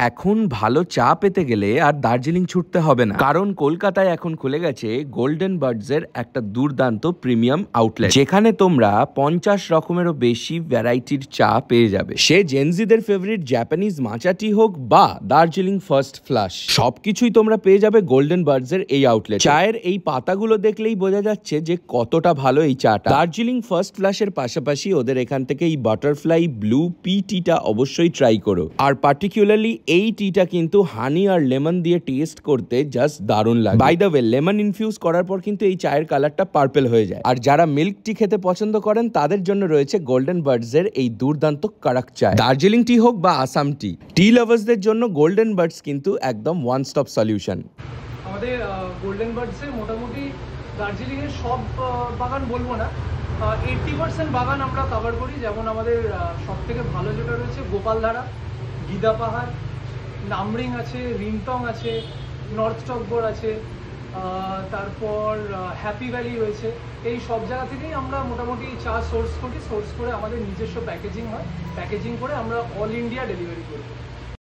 এখন ভালো চা পেতে গেলে আর দার্জিলিং ছুটতে হবে না, কারণ কলকাতায় এখন খুলে গেছে গোল্ডেন বার্ডস এর একটা দুর্দান্ত প্রিমিয়াম আউটলেট, যেখানে তোমরা 50 রকমেরও বেশি ভ্যারাইটির চা পেয়ে যাবে। সে জেনজিদের ফেভারিট জাপানিজ মাচা টি হোক বা দার্জিলিং ফার্স্ট ফ্লাশ, সবকিছুই তোমরা পেয়ে যাবে গোল্ডেন বার্ডস এর এই আউটলেট। চায়ের এই পাতাগুলো দেখলেই বোঝা যাচ্ছে যে কতটা ভালো এই চাটা। দার্জিলিং ফার্স্ট ফ্লাশের পাশাপাশি ওদের এখান থেকে এই বাটারফ্লাই ব্লু পি টিটা অবশ্যই ট্রাই করো। আর পার্টিকুলারলি এই টিটা কিন্তু হানি আর লেমন দিয়ে টেস্ট করতে জাস্ট দারুণ লাগে। By the way, lemon infuse করার পর কিন্তু এই চায়ের কালারটা পার্পল হয়ে যায়। আর যারা মিল্ক টি খেতে পছন্দ করেন তাদের জন্য রয়েছে গোল্ডেন বার্ডস এর এই দুর্দান্ত কারাক চায়। দার্জিলিং টি হোক বা আসাম টি লাভার্সদের জন্য গোল্ডেন বার্ডস কিন্তু একদম ওয়ান স্টপ সলিউশন। আমাদের গোল্ডেন বার্ডসের মোটামুটি দার্জিলিংয়ের সব বাগান বলবো না, 80% বাগান আমরা কভার করি। যেমন আমাদের সব থেকে ভালো যেটা রয়েছে গোপালধারা, গিদা পাহাড়, নামরিং আছে, রিংটং আছে, নর্থ টকবর আছে, তারপর হ্যাপি ভ্যালি রয়েছে। এই সব জায়গা থেকেই আমরা মোটামুটি চা সোর্স করে আমাদের নিজস্ব প্যাকেজিং হয়, প্যাকেজিং করে আমরা অল ইন্ডিয়া ডেলিভারি করি।